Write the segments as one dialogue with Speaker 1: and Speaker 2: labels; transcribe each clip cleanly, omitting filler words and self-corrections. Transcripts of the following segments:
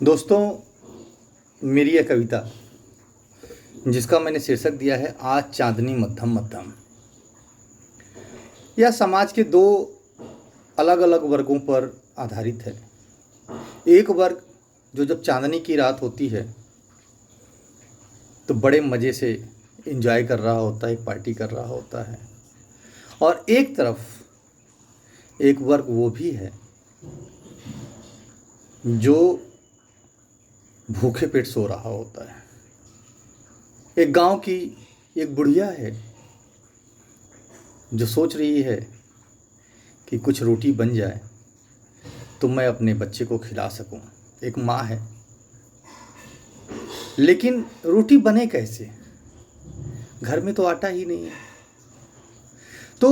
Speaker 1: दोस्तों, मेरी यह कविता जिसका मैंने शीर्षक दिया है आज चांदनी मध्यम मध्यम, यह समाज के दो अलग अलग वर्गों पर आधारित है। एक वर्ग जो जब चांदनी की रात होती है तो बड़े मज़े से एंजॉय कर रहा होता है, पार्टी कर रहा होता है, और एक तरफ एक वर्ग वो भी है जो भूखे पेट सो रहा होता है। एक गांव की एक बुढ़िया है जो सोच रही है कि कुछ रोटी बन जाए तो मैं अपने बच्चे को खिला सकूं। एक माँ है, लेकिन रोटी बने कैसे, घर में तो आटा ही नहीं है। तो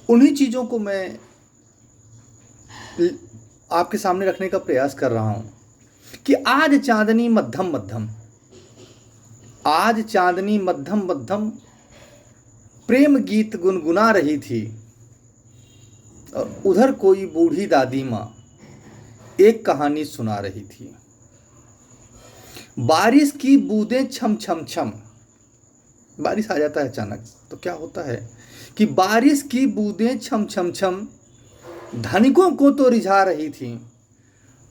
Speaker 1: उन्हीं चीज़ों को मैं आपके सामने रखने का प्रयास कर रहा हूँ कि आज चांदनी मध्यम मध्यम, आज चांदनी मध्यम मध्यम प्रेम गीत गुनगुना रही थी, और उधर कोई बूढ़ी दादी माँ एक कहानी सुना रही थी। बारिश की बूंदें छम छम छम, बारिश आ जाता है अचानक तो क्या होता है कि बारिश की बूंदें छम छम छम धनिकों को तो रिझा रही थी,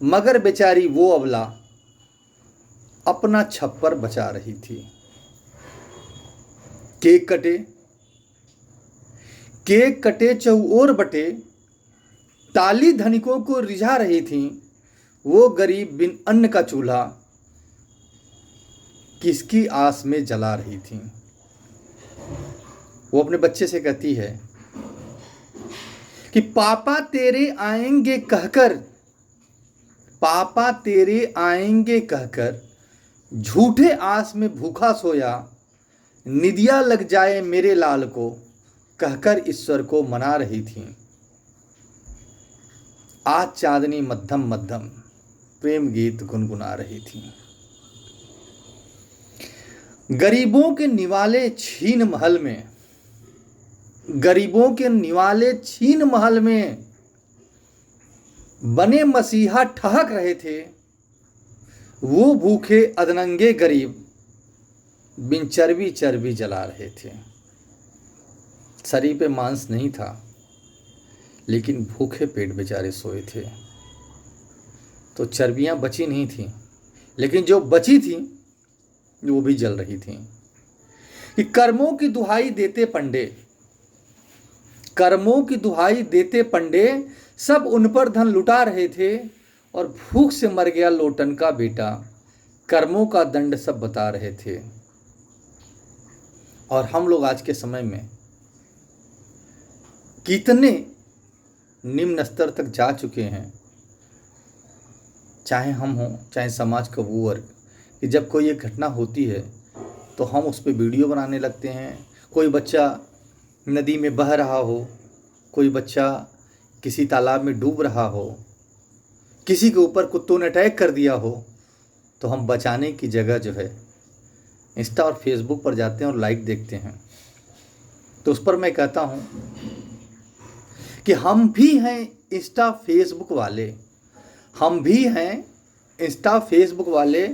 Speaker 1: मगर बेचारी वो अबला अपना छप्पर बचा रही थी। केक कटे चौओर बटे, ताली धनिकों को रिझा रही थी, वो गरीब बिन अन्न का चूल्हा किसकी आस में जला रही थी। वो अपने बच्चे से कहती है कि पापा तेरे आएंगे कहकर, पापा तेरे आएंगे कहकर झूठे आस में भूखा सोया, निदिया लग जाए मेरे लाल को कहकर ईश्वर को मना रही थी। आज चांदनी मध्यम मध्यम प्रेम गीत गुनगुना रही थी। गरीबों के निवाले छीन महल में, गरीबों के निवाले छीन महल में बने मसीहा ठहक रहे थे, वो भूखे अधनंगे गरीब बिन चर्बी चर्बी जला रहे थे। शरीर पे मांस नहीं था, लेकिन भूखे पेट बेचारे सोए थे, तो चर्बियां बची नहीं थी, लेकिन जो बची थी वो भी जल रही थी। कि कर्मों की दुहाई देते पंडे, कर्मों की दुहाई देते पंडे सब उन पर धन लुटा रहे थे, और भूख से मर गया लोटन का बेटा, कर्मों का दंड सब बता रहे थे। और हम लोग आज के समय में कितने निम्न स्तर तक जा चुके हैं, चाहे हम हों चाहे समाज का वो वर्ग, कि जब कोई एक घटना होती है तो हम उस पर वीडियो बनाने लगते हैं। कोई बच्चा नदी में बह रहा हो, कोई बच्चा किसी तालाब में डूब रहा हो, किसी के ऊपर कुत्तों ने अटैक कर दिया हो, तो हम बचाने की जगह जो है इंस्टा और फेसबुक पर जाते हैं और लाइक देखते हैं। तो उस पर मैं कहता हूँ कि हम भी हैं इंस्टा फेसबुक वाले, हम भी हैं इंस्टा फेसबुक वाले।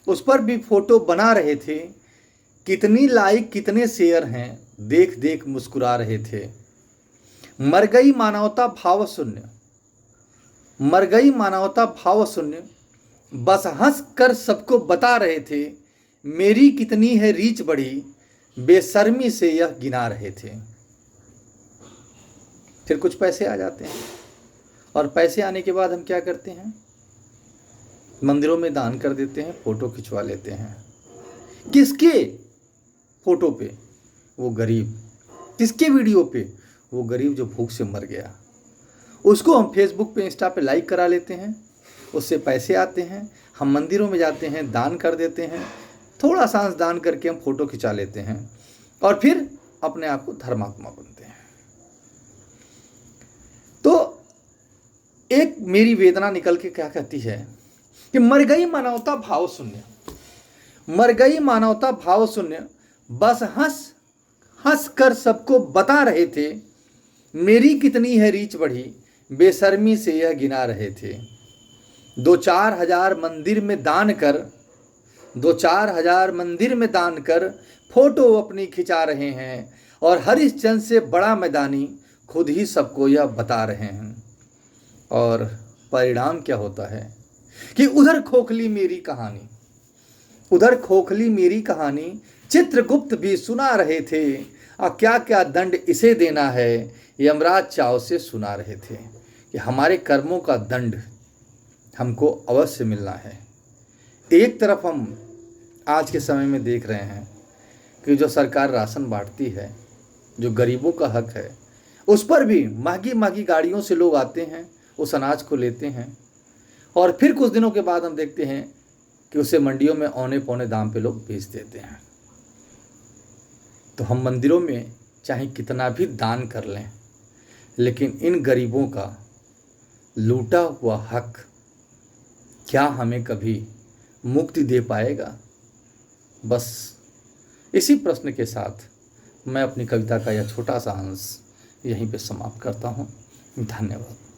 Speaker 1: उस पर भी फ़ोटो बना रहे थे, कितनी लाइक कितने शेयर हैं देख देख मुस्कुरा रहे थे। मर गई मानवता भाव शून्य, मर गई मानवता भाव शून्य, बस हंस कर सबको बता रहे थे, मेरी कितनी है रीच बढ़ी, बेशर्मी से यह गिना रहे थे। फिर कुछ पैसे आ जाते हैं, और पैसे आने के बाद हम क्या करते हैं, मंदिरों में दान कर देते हैं, फ़ोटो खिंचवा लेते हैं। किसके फ़ोटो पे? वो गरीब। किसके वीडियो पे? वो गरीब जो भूख से मर गया। उसको हम फेसबुक पे इंस्टा पे लाइक करा लेते हैं, उससे पैसे आते हैं, हम मंदिरों में जाते हैं, दान कर देते हैं, थोड़ा सा दान करके हम फ़ोटो खिंचा लेते हैं, और फिर अपने आप को धर्मात्मा बनते हैं। तो एक मेरी वेदना निकल के क्या कहती है कि मर गई मानवता भाव शून्य, मर गई मानवता भाव शून्य, बस हंस हंस कर सबको बता रहे थे, मेरी कितनी है रीच बढ़ी, बेशर्मी से यह गिना रहे थे। 2-4 हज़ार मंदिर में दान कर 2-4 हज़ार मंदिर में दान कर फोटो अपनी खिंचा रहे हैं और हरिश्चंद्र से बड़ा मैदानी खुद ही सबको यह बता रहे हैं। और परिणाम क्या होता है कि उधर खोखली मेरी कहानी चित्रगुप्त भी सुना रहे थे, और क्या क्या दंड इसे देना है यमराज चाव से सुना रहे थे कि हमारे कर्मों का दंड हमको अवश्य मिलना है। एक तरफ हम आज के समय में देख रहे हैं कि जो सरकार राशन बांटती है, जो गरीबों का हक है, उस पर भी महंगी महंगी गाड़ियों से लोग आते हैं, उस अनाज को लेते हैं और फिर कुछ दिनों के बाद हम देखते हैं कि उसे मंडियों में औने पौने दाम पे लोग बेच देते हैं। तो हम मंदिरों में चाहे कितना भी दान कर लें, लेकिन इन गरीबों का लूटा हुआ हक क्या हमें कभी मुक्ति दे पाएगा? बस इसी प्रश्न के साथ मैं अपनी कविता का यह छोटा सा अंश यहीं पे समाप्त करता हूँ। धन्यवाद।